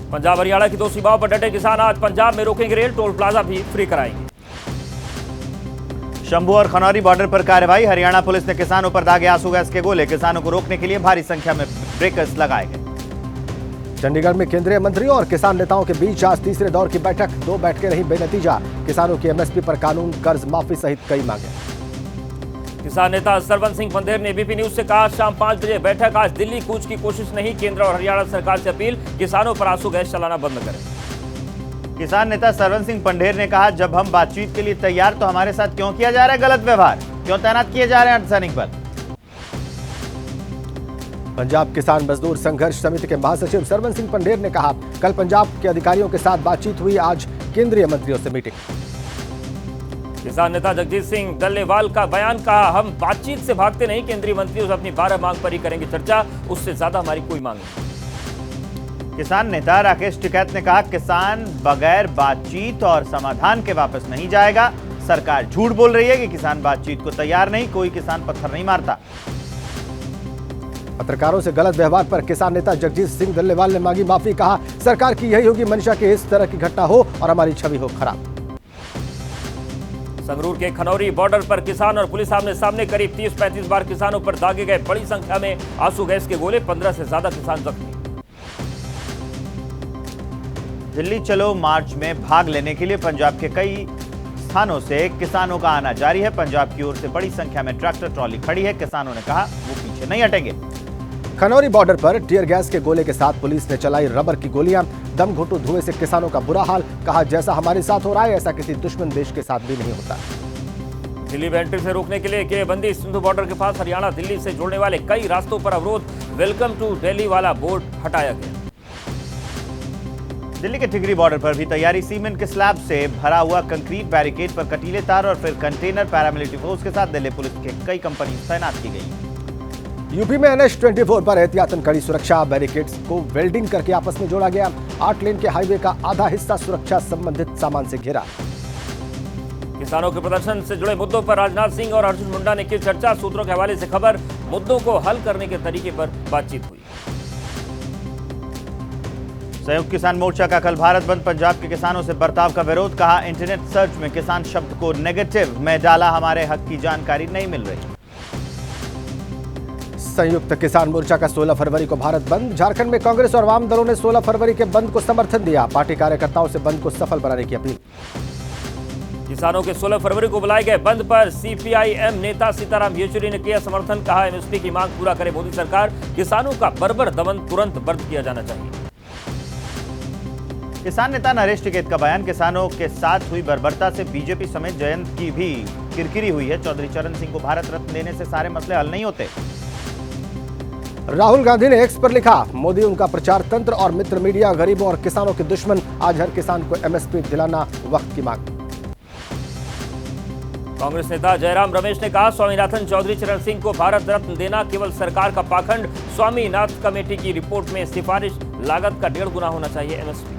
पंजाब हरियाणा की 2 सीमाओं पर डटे किसान आज पंजाब में रोकेंगे रेल, टोल प्लाजा भी फ्री कराएंगे। शंभू और खनौरी बॉर्डर पर कार्रवाई, हरियाणा पुलिस ने किसानों पर दागे आंसू गैस के गोले, किसानों को रोकने के लिए भारी संख्या में ब्रेकर्स लगाए गए। चंडीगढ़ में केंद्रीय मंत्रियों और किसान नेताओं के बीच आज तीसरे दौर की बैठक, 2 बैठकें रही बेनतीजा, किसानों की एमएसपी पर कानून, कर्ज माफी सहित कई मांगे। किसान नेता सरवन सिंह पंधेर ने एबीपी न्यूज से कहा शाम 5 बजे बैठक, आज दिल्ली कूच की कोशिश नहीं, केंद्र और हरियाणा सरकार से अपील, किसानों पर आंसू गैस चलाना बंद करें। किसान नेता सरवन सिंह पंधेर ने कहा जब हम बातचीत के लिए तैयार तो हमारे साथ क्यों किया जा रहा है गलत व्यवहार, क्यों तैनात किए जा रहे हैं अर्धसैनिक बल। पंजाब किसान मजदूर संघर्ष समिति के महासचिव सरवन सिंह पंधेर ने कहा कल पंजाब के अधिकारियों के साथ बातचीत हुई, आज केंद्रीय मंत्रियों से मीटिंग। किसान नेता जगजीत सिंह डल्लेवाल का बयान, कहा हम बातचीत से भागते नहीं, केंद्रीय मंत्रियों से अपनी 12 मांग पर ही करेंगे चर्चा, उससे ज्यादा हमारी कोई मांग नहीं। किसान नेता राकेश टिकैत ने कहा किसान बगैर बातचीत और समाधान के वापस नहीं जाएगा, सरकार झूठ बोल रही है कि किसान बातचीत को तैयार नहीं, कोई किसान पत्थर नहीं मारता। पत्रकारों से गलत व्यवहार पर किसान नेता जगजीत सिंह डल्लेवाल ने मांगी माफी, कहा सरकार की यही होगी मंशा कि इस तरह की घटना हो और हमारी छवि हो खराब। संगरूर के खनौरी बॉर्डर पर किसान और पुलिस आमने सामने, करीब 30-35 बार किसानों पर दागे गए बड़ी संख्या में आंसू गैस के गोले, 15 से ज्यादा किसान जख्मी। दिल्ली चलो मार्च में भाग लेने के लिए पंजाब के कई स्थानों से किसानों का आना जारी है, पंजाब की ओर से बड़ी संख्या में ट्रैक्टर ट्रॉली खड़ी है, किसानों ने कहा वो पीछे नहीं हटेंगे। खनौरी बॉर्डर पर टियर गैस के गोले के साथ पुलिस ने चलाई रबर की गोलियां, दम घुटू धुएं से किसानों का बुरा हाल, कहा जैसा हमारे साथ हो रहा है ऐसा किसी दुश्मन देश के साथ भी नहीं होता। दिल्ली में एंट्री से रोकने के लिए घेरेबंदी, सिंधु बॉर्डर के पास हरियाणा दिल्ली से जोड़ने वाले कई रास्तों पर अवरोध, वेलकम टू दिल्ली वाला बोर्ड हटाया गया। दिल्ली के टिकरी बॉर्डर पर भी तैयारी, सीमेंट के स्लैब से भरा हुआ कंक्रीट बैरिकेड पर कटीले तार और फिर कंटेनर, पैरामिलिट्री फोर्स के साथ दिल्ली पुलिस के कई कंपनी तैनात की गई। यूपी में NH-24 पर एहतियातन कड़ी सुरक्षा, बैरिकेड्स को वेल्डिंग करके आपस में जोड़ा गया, 8 लेन के हाईवे का आधा हिस्सा सुरक्षा संबंधित सामान से घिरा। किसानों के प्रदर्शन से जुड़े मुद्दों पर राजनाथ सिंह और अर्जुन मुंडा ने की चर्चा, सूत्रों के हवाले से खबर, मुद्दों को हल करने के तरीके पर बातचीत हुई। संयुक्त किसान मोर्चा का कल भारत बंद, पंजाब के किसानों से बर्ताव का विरोध, कहा इंटरनेट सर्च में किसान शब्द को नेगेटिव में डाला, हमारे हक की जानकारी नहीं मिल रही। संयुक्त किसान मोर्चा का 16 फरवरी को भारत बंद, झारखंड में कांग्रेस और वाम दलों ने 16 फरवरी के बंद को समर्थन दिया, पार्टी कार्यकर्ताओं से बंद को सफल बनाने की अपील। किसानों के 16 फरवरी को बुलाए गए बंद पर CPIM नेता सीताराम येचुरी ने किया समर्थन, कहा एमएसपी की मांग पूरा करे मोदी सरकार, किसानों का बर्बर दमन तुरंत बंद किया जाना चाहिए। किसान नेता नरेश टिकैत का बयान, किसानों के साथ हुई बर्बरता से बीजेपी समेत जयंत की भी किरकिरी हुई है, चौधरी चरण सिंह को भारत रत्न देने से सारे मसले हल नहीं होते। राहुल गांधी ने एक्स पर लिखा, मोदी उनका प्रचार तंत्र और मित्र मीडिया गरीबों और किसानों के दुश्मन, आज हर किसान को एमएसपी दिलाना वक्त की मांग। कांग्रेस नेता जयराम रमेश ने कहा स्वामीनाथन चौधरी चरण सिंह को भारत रत्न देना केवल सरकार का पाखंड, स्वामीनाथन कमेटी की रिपोर्ट में सिफारिश, लागत का 1.5 गुना होना चाहिए एमएसपी।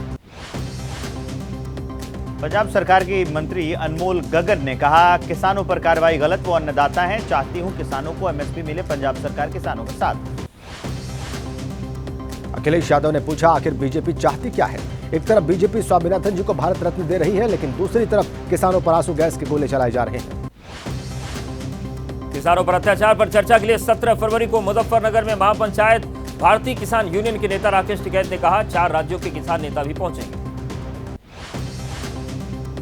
पंजाब सरकार की मंत्री अनमोल गगन ने कहा किसानों पर कार्रवाई गलत, वो अन्नदाता हैं, चाहती हूं किसानों को एमएसपी मिले, पंजाब सरकार किसानों के साथ। अखिलेश यादव ने पूछा आखिर बीजेपी चाहती क्या है, एक तरफ बीजेपी स्वामीनाथन जी को भारत रत्न दे रही है, लेकिन दूसरी तरफ किसानों पर आंसू गैस के गोले चलाए जा रहे हैं। किसानों पर अत्याचार पर चर्चा के लिए 17 फरवरी को मुजफ्फरनगर में महापंचायत, भारतीय किसान यूनियन के नेता राकेश टिकैत ने कहा 4 राज्यों के किसान नेता भी पहुंचेंगे।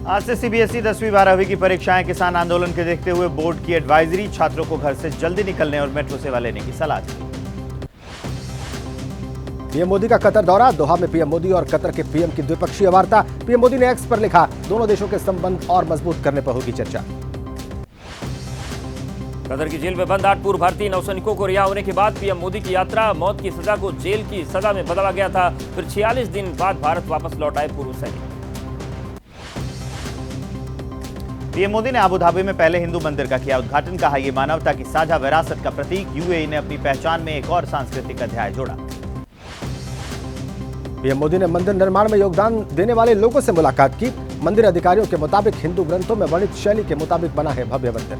आज से सीबीएसई 10वीं 12वीं की परीक्षाएं, किसान आंदोलन के देखते हुए बोर्ड की एडवाइजरी, छात्रों को घर से जल्दी निकलने और मेट्रो सेवा लेने की सलाह दी। पीएम मोदी का कतर दौरा, दोहा में पीएम मोदी और कतर के पीएम की द्विपक्षीय वार्ता, पीएम मोदी ने एक्स पर लिखा दोनों देशों के संबंध और मजबूत करने पर होगी चर्चा। कतर की जेल में बंद 8 पूर्व भारतीय नौसैनिकों को रिहा होने के बाद पीएम मोदी की यात्रा, मौत की सजा को जेल की सजा में बदला गया था, फिर 46 दिन बाद भारत वापस लौट आए पूर्व सैनिक। पीएम मोदी ने अबू धाबी में पहले हिंदू मंदिर का किया उद्घाटन, कहा यह मानवता की साझा विरासत का प्रतीक, यूएई ने अपनी पहचान में एक और सांस्कृतिक अध्याय जोड़ा। पीएम मोदी ने मंदिर निर्माण में योगदान देने वाले लोगों से मुलाकात की, मंदिर अधिकारियों के मुताबिक हिंदू ग्रंथों में वर्णित शैली के मुताबिक बना है भव्य मंदिर।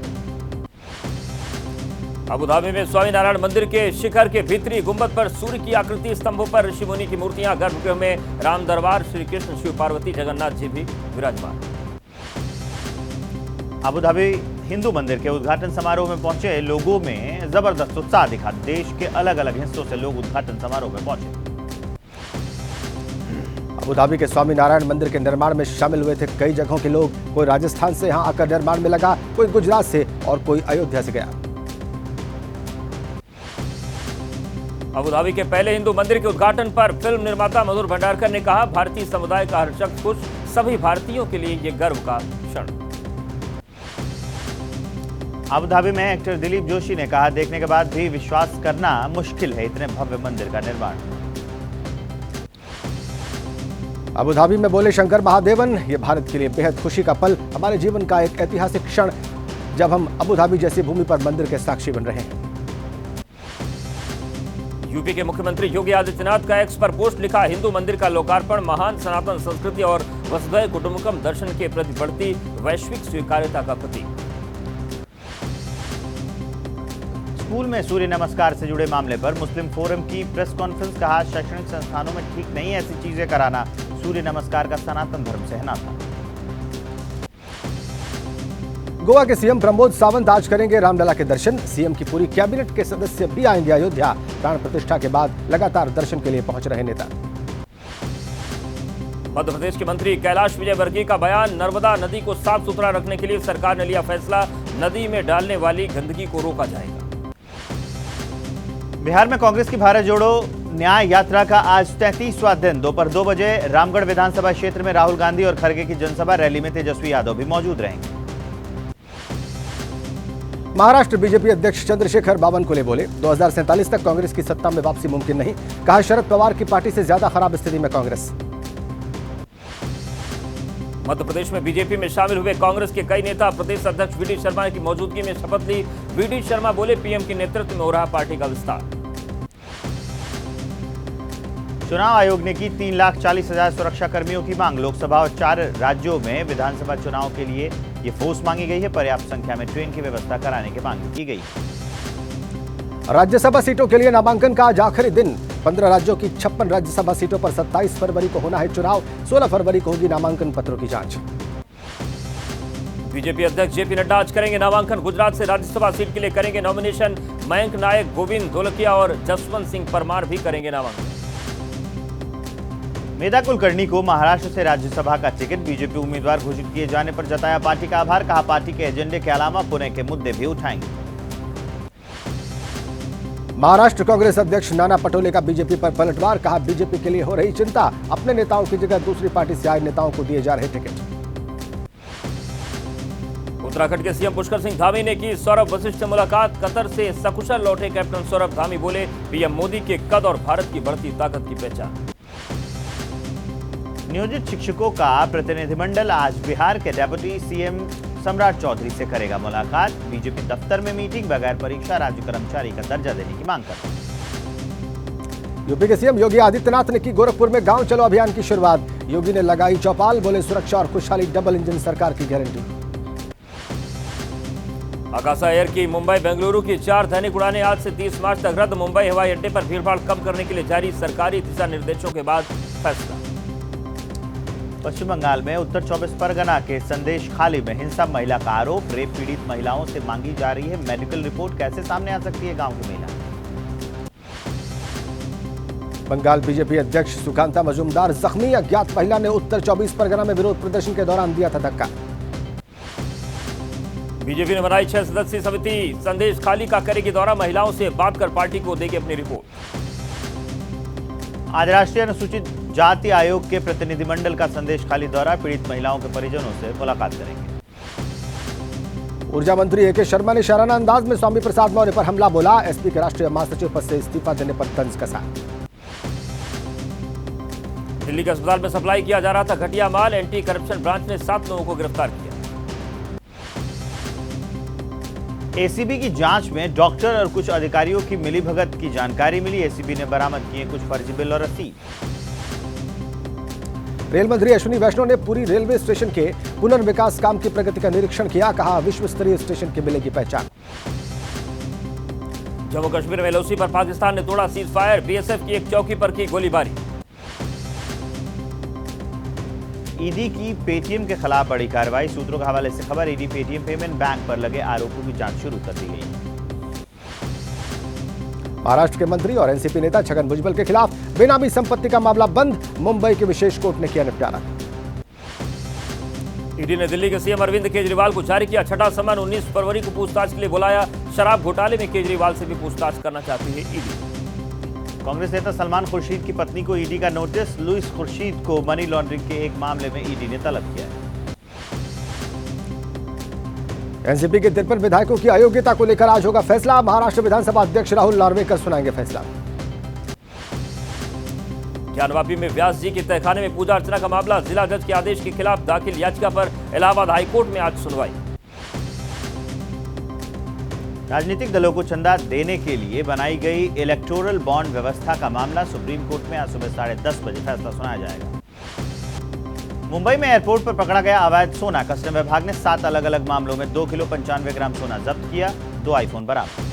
अबुधाबी में स्वामीनारायण मंदिर के शिखर के भीतरी गुंबद पर सूर्य की आकृति, स्तंभों पर ऋषि मुनि की मूर्तियां, गर्भगृह में राम दरबार, श्री कृष्ण, शिव पार्वती, जगन्नाथ जी भी विराजमान। अबुधाबी हिंदू मंदिर के उद्घाटन समारोह में पहुंचे लोगों में जबरदस्त उत्साह दिखा। देश के अलग अलग हिस्सों से लोग उद्घाटन समारोह में पहुंचे। अबुधाबी के स्वामीनारायण मंदिर के निर्माण में शामिल हुए थे कई जगहों के लोग। कोई राजस्थान से यहां आकर निर्माण में लगा, कोई गुजरात से और कोई अयोध्या से गया। अबुधाबी के पहले हिंदू मंदिर के उद्घाटन पर फिल्म निर्माता मधुर भंडारकर ने कहा, भारतीय समुदाय का हर शख्स खुश, सभी भारतीयों के लिए ये गर्व का क्षण। अबुधाबी में एक्टर दिलीप जोशी ने कहा, देखने के बाद भी विश्वास करना मुश्किल है इतने भव्य मंदिर का निर्माण। अबुधाबी में बोले शंकर महादेवन, ये भारत के लिए बेहद खुशी का पल, हमारे जीवन का एक ऐतिहासिक क्षण जब हम अबुधाबी जैसी भूमि पर मंदिर के साक्षी बन रहे हैं। यूपी के मुख्यमंत्री योगी आदित्यनाथ का एक्स पर पोस्ट लिखा, हिंदू मंदिर का लोकार्पण महान सनातन संस्कृति और वसुधैव कुटुंबकम दर्शन के प्रति बढ़ती वैश्विक स्वीकार्यता का प्रतीक। स्कूल में सूर्य नमस्कार से जुड़े मामले पर मुस्लिम फोरम की प्रेस कॉन्फ्रेंस, कहा शैक्षणिक संस्थानों में ठीक नहीं है ऐसी चीजें कराना, सूर्य नमस्कार का सनातन धर्म से है नाता। गोवा के सीएम प्रमोद सावंत आज करेंगे रामलला के दर्शन। सीएम की पूरी कैबिनेट के सदस्य भी आएंगे अयोध्या। प्राण प्रतिष्ठा के बाद लगातार दर्शन के लिए पहुंच रहे नेता। मध्य प्रदेश के मंत्री कैलाश विजयवर्गीय का बयान, नर्मदा नदी को साफ सुथरा रखने के लिए सरकार ने लिया फैसला, नदी में डालने वाली गंदगी को रोका जाएगा। बिहार में कांग्रेस की भारत जोड़ो न्याय यात्रा का आज 33वां दिन। दोपहर 2 बजे रामगढ़ विधानसभा क्षेत्र में राहुल गांधी और खड़गे की जनसभा, रैली में तेजस्वी यादव भी मौजूद रहेंगे। महाराष्ट्र बीजेपी अध्यक्ष चंद्रशेखर बावनकुले बोले, 2047 तक कांग्रेस की सत्ता में वापसी मुमकिन नहीं। कहा, शरद पवार की पार्टी से ज्यादा खराब स्थिति में कांग्रेस। मध्य प्रदेश में बीजेपी में शामिल हुए कांग्रेस के कई नेता प्रदेश अध्यक्ष वीडी शर्मा की मौजूदगी में शपथ ली। वीडी शर्मा बोले, पीएम के नेतृत्व में हो रहा पार्टी का विस्तार। चुनाव आयोग ने की 3,40,000 सुरक्षा कर्मियों की मांग। लोकसभा और 4 राज्यों में विधानसभा चुनाव के लिए ये फोर्स मांगी गई है। पर्याप्त संख्या में ट्रेन की व्यवस्था कराने की मांग की गई। राज्यसभा सीटों के लिए नामांकन का आज आखिरी दिन। 15 राज्यों की 56 राज्यसभा सीटों पर 27 फरवरी को होना है चुनाव। 16 फरवरी को होगी नामांकन पत्रों की जांच। बीजेपी अध्यक्ष जेपी नड्डा आज करेंगे नामांकन। गुजरात से राज्यसभा सीट के लिए करेंगे नॉमिनेशन। मयंक नायक, गोविंद धोलकिया और जसवंत सिंह परमार भी करेंगे नामांकन। मेधा कुलकर्णी को महाराष्ट्र से राज्यसभा का टिकट बीजेपी उम्मीदवार घोषित किए जाने पर जताया पार्टी का आभार। कहा, पार्टी के एजेंडे के अलावा पुणे के मुद्दे भी उठाएंगे। महाराष्ट्र कांग्रेस अध्यक्ष नाना पटोले का बीजेपी पर पलटवार। कहा, बीजेपी के लिए हो रही चिंता, अपने नेताओं की जगह दूसरी पार्टी से आए नेताओं को दिए जा रहे टिकट। उत्तराखंड के सीएम पुष्कर सिंह धामी ने की सौरभ वशिष्ठ से मुलाकात। कतर से सकुशल लौटे कैप्टन सौरभ धामी बोले, पीएम मोदी के कद और भारत की बढ़ती ताकत की पहचान। नियोजित शिक्षकों का प्रतिनिधिमंडल आज बिहार के डेप्यूटी सीएम सम्राट चौधरी से करेगा मुलाकात। बीजेपी दफ्तर में मीटिंग, बगैर परीक्षा राज्य कर्मचारी का दर्जा देने की मांग कर। यूपी के सीएम योगी आदित्यनाथ ने की गोरखपुर में गांव चलो अभियान की शुरुआत। योगी ने लगाई चौपाल, बोले सुरक्षा और खुशहाली डबल इंजन सरकार की गारंटी। आकाशा एयर की मुंबई बेंगलुरु की 4 दैनिक उड़ानें आज से 30 मार्च तक रद्द। मुंबई हवाई अड्डे पर भीड़भाड़ कम करने के लिए जारी सरकारी दिशा निर्देशों के बाद फैसला। पश्चिम बंगाल में उत्तर 24 परगना के संदेश खाली में हिंसा, महिला का आरोप। रेप पीड़ित महिलाओं से मांगी जा रही है मेडिकल रिपोर्ट। कैसे सामने आ सकती है गांव की महिला। बंगाल बीजेपी अध्यक्ष सुकांता मजूमदार जख्मी। अज्ञात महिला ने उत्तर 24 परगना में विरोध प्रदर्शन के दौरान दिया था धक्का। बीजेपी ने बनाई 6 सदस्यीय समिति, संदेश खाली का करेगी दौरा। महिलाओं से बात कर पार्टी को देगी अपनी रिपोर्ट। आज राष्ट्रीय अनुसूचित जाति आयोग के प्रतिनिधिमंडल का संदेश खाली दौरा। पीड़ित महिलाओं के परिजनों से मुलाकात करेंगे। ऊर्जा मंत्री एके शर्मा ने शाराना अंदाज में स्वामी प्रसाद मौर्य पर हमला बोला। एसपी के राष्ट्रीय महासचिव पद से इस्तीफा देने पर तंज कसा। दिल्ली के अस्पताल में सप्लाई किया जा रहा था घटिया माल। एंटी करप्शन ब्रांच ने 7 लोगों को गिरफ्तार किया। एसीबी की जांच में डॉक्टर और कुछ अधिकारियों की मिलीभगत की जानकारी मिली। एसीबी ने बरामद किए कुछ फर्जी बिल और रसीद। रेल मंत्री अश्विनी वैष्णव ने पूरी रेलवे स्टेशन के पुनर्विकास काम की प्रगति का निरीक्षण किया। कहा, विश्व स्तरीय स्टेशन की मिलेगी पहचान। जम्मू कश्मीर में एलओसी पर पाकिस्तान ने तोड़ा सीज फायर, बीएसएफ की एक चौकी पर की गोलीबारी। ईडी की पेटीएम के खिलाफ बड़ी कार्रवाई, सूत्रों के हवाले से खबर। ईडी पेटीएम पेमेंट बैंक पर लगे आरोपों की जांच शुरू कर दी गई। महाराष्ट्र के मंत्री और एनसीपी नेता छगन भुजबल के खिलाफ बेनामी संपत्ति का मामला बंद, मुंबई की विशेष कोर्ट ने किया निपटारा। ईडी ने दिल्ली के सीएम अरविंद केजरीवाल को जारी किया छठा समन, 19 फरवरी को पूछताछ के लिए बुलाया। शराब घोटाले में केजरीवाल से भी पूछताछ करना चाहती है ईडी। कांग्रेस नेता सलमान खुर्शीद की पत्नी को ईडी का नोटिस, लुइस खुर्शीद को मनी लॉन्ड्रिंग के एक मामले में ईडी ने तलब किया है। एनसीपी के 53 विधायकों की अयोग्यता को लेकर आज होगा फैसला, महाराष्ट्र विधानसभा अध्यक्ष राहुल नार्वेकर सुनाएंगे फैसला। ज्ञानवापी में व्यास जी के तहखाने में पूजा अर्चना का मामला, जिला जज के आदेश के खिलाफ दाखिल याचिका पर इलाहाबाद हाईकोर्ट में आज सुनवाई। राजनीतिक दलों को चंदा देने के लिए बनाई गई इलेक्टोरल बॉन्ड व्यवस्था का मामला, सुप्रीम कोर्ट में आज सुबह 10:30 बजे फैसला सुनाया जाएगा। मुंबई में एयरपोर्ट पर पकड़ा गया अवैध सोना, कस्टम विभाग ने 7 अलग अलग मामलों में 2 किलो 95 ग्राम सोना जब्त किया, 2 आईफोन बरामद।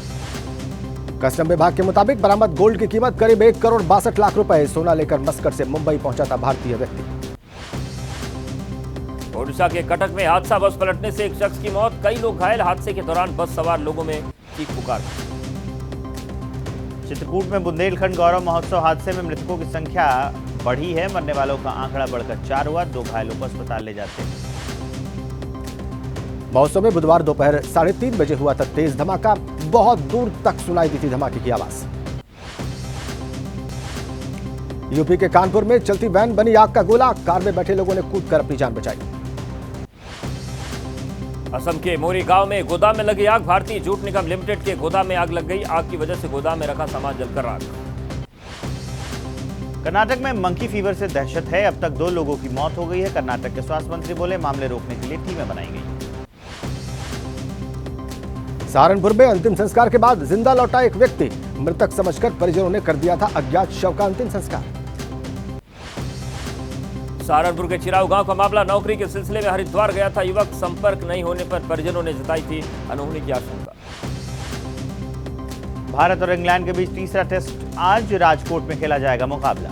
कस्टम विभाग के मुताबिक बरामद गोल्ड की कीमत करीब 1 करोड़ 62 लाख रुपए। सोना लेकर मस्कट से मुंबई पहुंचा था भारतीय व्यक्ति। ओडिशा के कटक में हादसा, बस पलटने से एक शख्स की मौत, कई लोग घायल। हादसे के दौरान बस सवार लोगों में चीख पुकार। चित्रकूट में बुंदेलखंड गौरव महोत्सव हादसे में मृतकों की संख्या बढ़ी है, मरने वालों का आंकड़ा बढ़कर 4 हुआ, 2 घायलों को अस्पताल ले जाते हैं। महोत्सव में बुधवार दोपहर 3:30 बजे हुआ था तेज धमाका, बहुत दूर तक सुनाई दी थी धमाके की आवाज। यूपी के कानपुर में चलती वैन बनी आग का गोला, कार में बैठे लोगों ने कूदकर अपनी जान बचाई। असम के मोरी गांव में गोदाम में लगी आग, भारतीय जूट निगम लिमिटेड के गोदाम में आग लग गई, आग की वजह से गोदाम में रखा सामान जलकर राख। कर्नाटक में मंकी फीवर से दहशत है, अब तक 2 लोगों की मौत हो गई है। कर्नाटक के स्वास्थ्य मंत्री बोले मामले रोकने के लिए टीमें बनाई गई। सहारनपुर में अंतिम संस्कार के बाद जिंदा लौटा एक व्यक्ति, मृतक समझकर परिजनों ने कर दिया था अज्ञात शव का अंतिम संस्कार। सहारनपुर के चिराव गांव का मामला, नौकरी के सिलसिले में हरिद्वार गया था युवक, संपर्क नहीं होने पर परिजनों ने जताई थी अनहोनी की आशंका। भारत और इंग्लैंड के बीच तीसरा टेस्ट आज राजकोट में खेला जाएगा मुकाबला।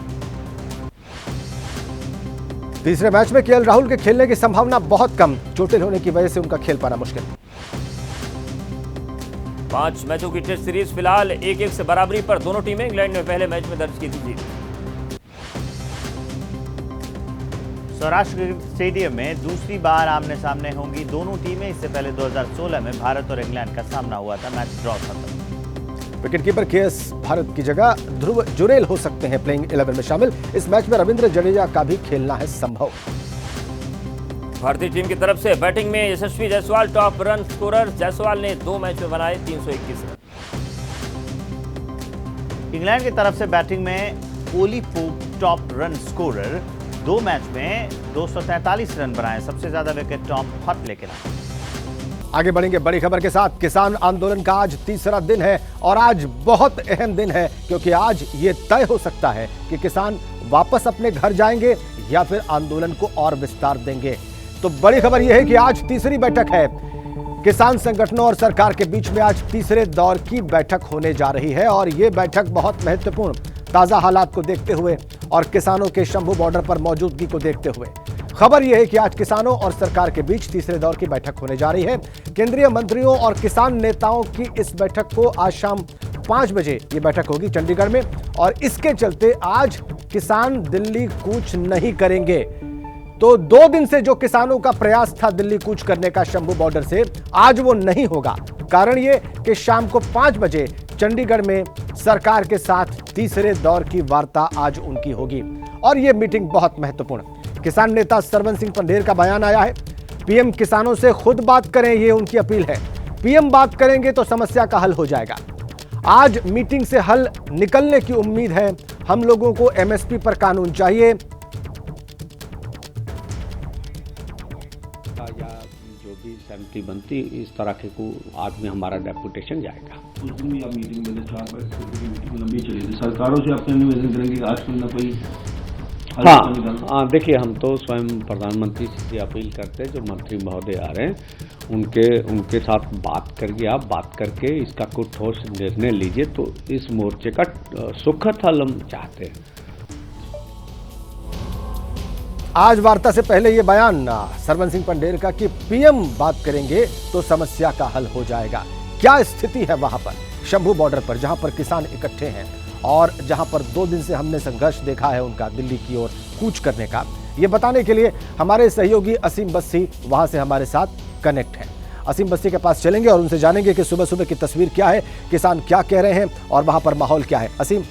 तीसरे मैच में केएल राहुल के खेलने की संभावना बहुत कम, चोटिल होने की वजह से उनका खेल पाना मुश्किल। 5 मैचों की टेस्ट सीरीज फिलहाल 1-1 से बराबरी पर दोनों टीमें, इंग्लैंड ने पहले मैच में दर्ज की थी जीत। सौराष्ट्र स्टेडियम में दूसरी बार आमने सामने होंगी दोनों टीमें। इससे पहले 2016 में भारत और इंग्लैंड का सामना हुआ था, मैच ड्रॉ था। विकेटकीपर केएस भारत की जगह ध्रुव जुरेल हो सकते हैं प्लेइंग 11 में शामिल। इस मैच में रविंद्र जडेजा का भी खेलना है संभव। भारतीय टीम की तरफ से बैटिंग में Yashasvi Jaiswal top run scorer, Jaiswal ने 2 मैच में बनाए 321 रन। इंग्लैंड की तरफ से बैटिंग में Ollie Pope top run scorer, 2 match में 243 रन बनाए, सबसे ज्यादा विकेट टॉम हटले के नाम। आगे बढ़ेंगे बड़ी खबर के साथ। किसान आंदोलन का आज तीसरा दिन है और आज बहुत अहम दिन है, क्योंकि आज ये तय हो सकता है कि किसान वापस अपने घर जाएंगे या फिर आंदोलन को और विस्तार देंगे। तो बड़ी खबर यह है कि आज तीसरी बैठक है किसान संगठनों और सरकार के बीच में। आज तीसरे दौर की बैठक होने जा रही है और ये बैठक बहुत महत्वपूर्ण, ताजा हालात को देखते हुए और किसानों के शंभू बॉर्डर पर मौजूदगी को देखते हुए खबर यह है कि आज किसानों और सरकार के बीच तीसरे दौर की बैठक होने जा रही है। केंद्रीय मंत्रियों और किसान नेताओं की इस बैठक को आज शाम 5 बजे ये बैठक होगी चंडीगढ़ में, और इसके चलते आज किसान दिल्ली कूच नहीं करेंगे। तो 2 दिन से जो किसानों का प्रयास था दिल्ली कूच करने का शंभू बॉर्डर से, आज वो नहीं होगा। कारण ये कि शाम को 5 बजे चंडीगढ़ में सरकार के साथ तीसरे दौर की वार्ता आज उनकी होगी और ये मीटिंग बहुत महत्वपूर्ण। किसान नेता सरवन सिंह पंढेर का बयान आया है, पीएम किसानों से खुद बात करें, ये उनकी अपील है। पीएम बात करेंगे तो समस्या का हल हो जाएगा। आज मीटिंग से हल निकलने की उम्मीद है। हम लोगों को एमएसपी पर कानून चाहिए। या जो भी सहमति बनती इस तरह के को आज में हमारा डेपुटेशन जाएगा। उस दिन भी आप मीटिंग में 4 मीटिंग लंबी चली थी, सरकारों से अपने निवेदन करेंगे कि आज कोई ना कोई हाँ, देखिए हम तो स्वयं प्रधानमंत्री से अपील करते हैं, जो मंत्री महोदय आ रहे हैं उनके साथ बात करके इसका कुछ ठोस निर्णय लीजिए, तो इस मोर्चे का सुखद हल हम चाहते हैं। आज वार्ता से पहले ये बयान सरवन सिंह पंढेर का कि पीएम बात करेंगे तो समस्या का हल हो जाएगा। क्या स्थिति है वहां पर शंभू बॉर्डर पर, जहां पर किसान इकट्ठे हैं और जहां पर 2 दिन से हमने संघर्ष देखा है उनका दिल्ली की ओर कूच करने का, ये बताने के लिए हमारे सहयोगी असीम बस्सी वहां से हमारे साथ कनेक्ट हैं। असीम बस्सी के पास चलेंगे और उनसे जानेंगे कि सुबह सुबह की तस्वीर क्या है, किसान क्या कह रहे हैं और वहां पर माहौल क्या है। असीम।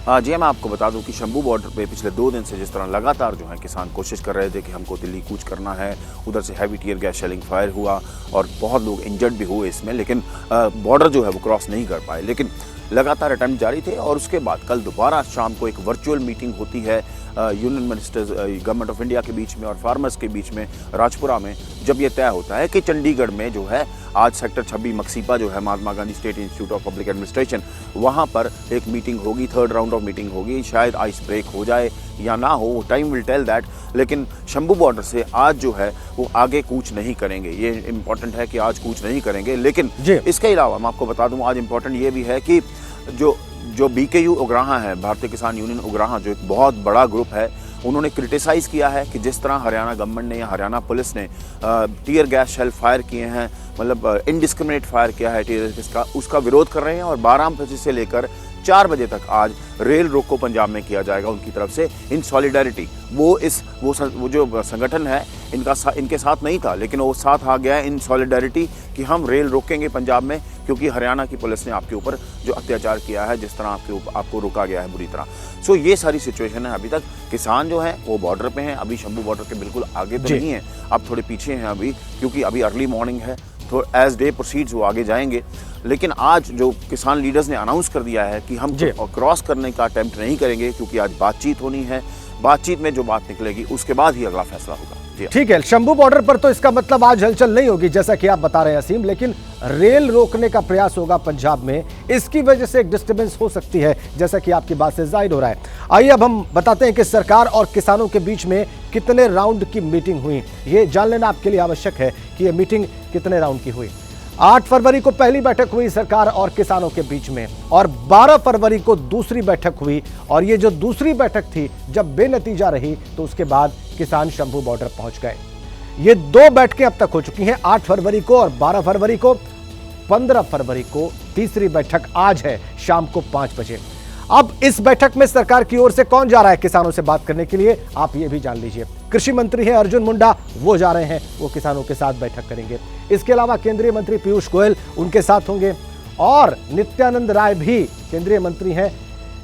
जी, मैं आपको बता दूं कि शंभू बॉर्डर पे पिछले 2 दिन से जिस तरह लगातार जो है किसान कोशिश कर रहे थे कि हमको दिल्ली कूच करना है, उधर से heavy tear gas shelling fire हुआ और बहुत लोग इंजर्ड भी हुए इसमें, लेकिन बॉर्डर जो है वो क्रॉस नहीं कर पाए। लेकिन लगातार अटेम्प्ट जारी थे और उसके बाद कल दोबारा शाम को एक वर्चुअल मीटिंग होती है union ministers, government of India के बीच में और फार्मर्स के बीच में राजपुरा में, जब ये तय होता है कि चंडीगढ़ में जो है आज सेक्टर 26 मकसीपा जो है Mahatma Gandhi state institute of public administration, वहाँ पर एक मीटिंग होगी, 3rd राउंड ऑफ मीटिंग होगी। शायद आइस ब्रेक हो जाए या ना हो, टाइम विल टेल दैट। लेकिन शंभू बॉर्डर से आज जो है वो आगे कूच नहीं करेंगे, ये इंपॉर्टेंट है कि आज कूच नहीं करेंगे। लेकिन इसके अलावा मैं आपको बता दूं आज इंपॉर्टेंट ये भी है कि जो BKU उग्राहा है, भारतीय किसान यूनियन उग्राहा, जो एक बहुत बड़ा ग्रुप है, उन्होंने क्रिटिसाइज़ किया है कि जिस तरह हरियाणा गवर्नमेंट ने या हरियाणा पुलिस ने टीयर गैस शेल फायर किए हैं, मतलब इनडिस्क्रिमिनेट फायर किया है टीयर गैस का, उसका विरोध कर रहे हैं। और 12 बजे से लेकर 4 बजे तक आज रेल रोको पंजाब में किया जाएगा उनकी तरफ से इन सॉलिडारिटी। वो जो संगठन है इनके साथ नहीं था, लेकिन वो साथ आ गया है इन सॉलिडारिटी कि हम रेल रोकेंगे पंजाब में, क्योंकि हरियाणा की पुलिस ने आपके ऊपर जो अत्याचार किया है, जिस तरह आपको रोका गया है बुरी तरह। सो ये सारी सिचुएशन है। अभी तक किसान जो है वो बॉर्डर पे हैं, अभी शंभू बॉर्डर के बिल्कुल आगे तो नहीं है, अब थोड़े पीछे हैं अभी, क्योंकि अभी अर्ली मॉर्निंग है, तो एज डे प्रोसीड्स वो आगे जाएंगे। लेकिन आज जो किसान लीडर्स ने अनाउंस कर दिया है कि हम क्रॉस करने का अटेम्प्ट नहीं करेंगे, क्योंकि आज बातचीत होनी है, बातचीत में जो बात निकलेगी उसके बाद ही अगला फैसला होगा। ठीक है, शंभू बॉर्डर पर तो इसका मतलब आज हलचल नहीं होगी जैसा कि आप बता रहे हैं असीम, लेकिन रेल रोकने का प्रयास होगा पंजाब में, इसकी वजह से एक डिस्टर्बेंस हो सकती है जैसा कि आपकी बात से जाहिर हो रहा है। आइए अब हम बताते हैं कि सरकार और किसानों के बीच में कितने राउंड की मीटिंग हुई, ये जान लेना आपके लिए आवश्यक है कि यह मीटिंग कितने राउंड की हुई। 8 फरवरी को पहली बैठक हुई सरकार और किसानों के बीच में, और 12 फरवरी को दूसरी बैठक हुई, और ये जो दूसरी बैठक थी जब बेनतीजा रही तो उसके बाद किसान शंभू बॉर्डर पहुंच गए। ये 2 बैठकें अब तक हो चुकी हैं, 8 फरवरी को और 12 फरवरी को। 15 फरवरी को तीसरी बैठक आज है शाम को 5 बजे। अब इस बैठक में सरकार की ओर से कौन जा रहा है किसानों से बात करने के लिए, आप ये भी जान लीजिए। कृषि मंत्री हैं अर्जुन मुंडा, वो जा रहे हैं, वो किसानों के साथ बैठक करेंगे। इसके अलावा केंद्रीय मंत्री पीयूष गोयल उनके साथ होंगे, और नित्यानंद राय भी केंद्रीय मंत्री हैं,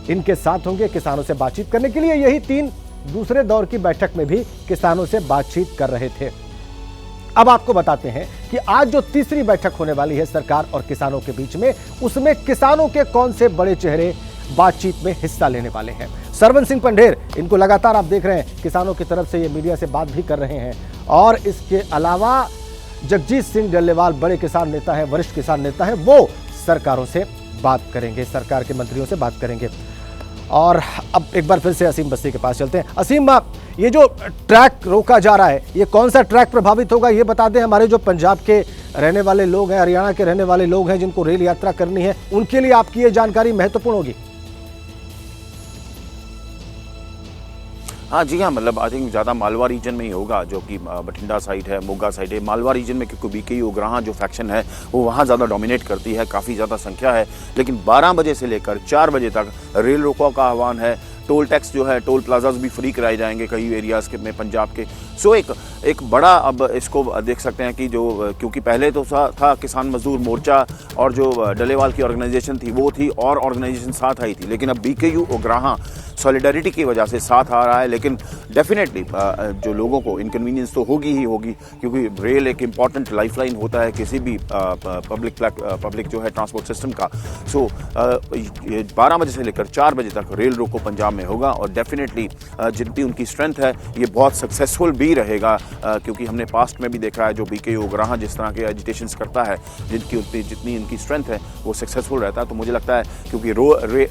इनके साथ होंगे किसानों से बातचीत करने के लिए। यही 3 दूसरे दौर की बैठक में भी किसानों से बातचीत कर रहे थे। अब आपको बताते हैं कि आज जो तीसरी बैठक होने वाली है सरकार और किसानों के बीच में, उसमें किसानों के कौन से बड़े चेहरे बातचीत में हिस्सा लेने वाले हैं। सरवन सिंह पंढेर, इनको लगातार आप देख रहे हैं किसानों की तरफ से ये मीडिया से बात भी कर रहे हैं, और इसके अलावा जगजीत सिंह डल्लेवाल बड़े किसान नेता हैं, वरिष्ठ किसान नेता हैं, वो सरकारों से बात करेंगे, सरकार के मंत्रियों से बात करेंगे। और अब एक बार फिर से असीम बस्ती के पास चलते हैं। असीम, ये जो ट्रैक रोका जा रहा है, ये कौन सा ट्रैक प्रभावित होगा, ये बता दें। हमारे जो पंजाब के रहने वाले लोग हैं, हरियाणा के रहने वाले लोग हैं, जिनको रेल यात्रा करनी है, उनके लिए आपकी ये जानकारी महत्वपूर्ण होगी। हाँ जी हाँ, मतलब आई थिंक ज़्यादा मालवा रीजन में ही होगा, जो कि बठिंडा साइड है, मोगा साइड है। मालवा रीजन में क्योंकि BKU उग्राहा जो फैक्शन है वो वहाँ ज़्यादा डोमिनेट करती है, काफ़ी ज़्यादा संख्या है। लेकिन 12 बजे से लेकर 4 बजे तक रेल रोको का आह्वान है। टोल टैक्स जो है, टोल प्लाजाज भी फ्री कराए जाएंगे कई एरियाज़ के में पंजाब के। सो एक बड़ा अब इसको देख सकते हैं कि जो, क्योंकि पहले तो था किसान मजदूर मोर्चा और जो डलेवाल की ऑर्गेनाइजेशन थी वो थी, और ऑर्गेनाइजेशन साथ आई थी, लेकिन अब BKU उग्राहा सॉलिडारिटी की वजह से साथ आ रहा है। लेकिन डेफिनेटली जो लोगों को इनकन्वीनियंस तो होगी ही होगी, क्योंकि रेल एक इम्पॉर्टेंट लाइफलाइन होता है किसी भी पब्लिक जो है ट्रांसपोर्ट सिस्टम का। सो 12 बजे से लेकर 4 बजे तक रेल रोको पंजाब में होगा, और डेफिनेटली जितनी उनकी स्ट्रेंथ है ये बहुत सक्सेसफुल भी भी रहेगा, क्योंकि हमने पास्ट में भी देखा है जो बीके ओग्राहा जिस तरह के एजिटेशंस करता है, जितनी इनकी स्ट्रेंथ है वो सक्सेसफुल रहता है। तो मुझे लगता है क्योंकि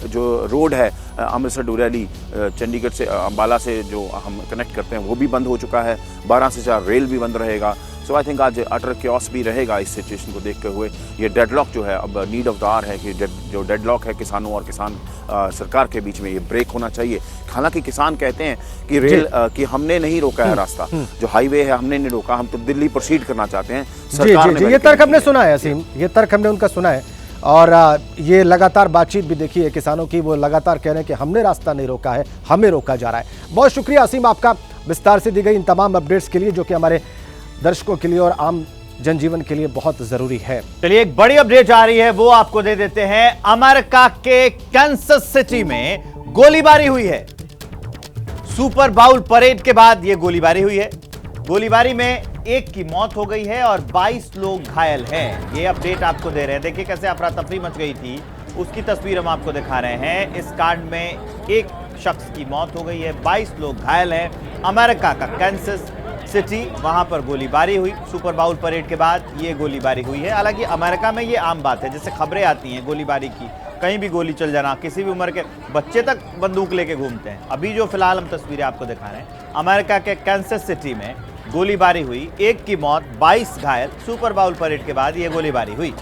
जो रोड है अमृतसर टू रैली, चंडीगढ़ से अम्बाला से जो हम कनेक्ट करते हैं वो भी बंद हो चुका है, 12 से 4 रेल भी बंद रहेगा। सो आई थिंक आज अटर क्योस भी रहेगा इस सिचुएशन को देखते हुए। ये डेडलॉक जो है अब नीड ऑफ द आवर है कि जो डेडलॉक है किसानों और किसान सरकार के बीच में ये ब्रेक होना चाहिए। हालांकि किसान कहते हैं कि रेल कि हमने नहीं रोका है रास्ता, जो हाईवे है हमने नहीं रोका, हम तो दिल्ली प्रोसीड करना चाहते हैं। सरकार ने ये तर्क हमने सुना है असीम, ये तर्क हमने उनका सुना है और ये लगातार बातचीत भी देखी है किसानों की, वो लगातार कह रहे हैं कि हमने रास्ता नहीं रोका है, हमें रोका जा रहा है। बहुत शुक्रिया असीम आपका विस्तार से दी गई इन तमाम अपडेट्स के लिए, जो कि हमारे दर्शकों के लिए और आम जनजीवन के लिए बहुत जरूरी है। चलिए एक बड़ी अपडेट आ रही है, वो आपको दे देते हैं। अमेरिका के कैंसस सिटी में गोलीबारी हुई है। सुपर बाउल परेड के बाद यह गोलीबारी हुई है। गोलीबारी में एक की मौत हो गई है और 22 लोग घायल हैं। ये अपडेट आपको दे रहे हैं। देखिए कैसे अफरा तफरी मच गई थी, उसकी तस्वीर हम आपको दिखा रहे हैं। इस कांड में एक शख्स की मौत हो गई है, 22 लोग घायल हैं। अमेरिका का कैंसस सिटी, वहां पर गोलीबारी हुई। सुपर बाउल परेड के बाद ये गोलीबारी हुई है। हालांकि अमेरिका में ये आम बात है, जैसे खबरें आती हैं गोलीबारी की, कहीं भी गोली चल जाना, किसी भी उम्र के बच्चे तक बंदूक लेके घूमते हैं। अभी जो फिलहाल हम तस्वीरें आपको दिखा रहे हैं, अमेरिका के कैंसस सिटी में गोलीबारी हुई, एक की मौत, 22 घायल। सुपर बाउल परेड के बाद ये गोलीबारी हुई।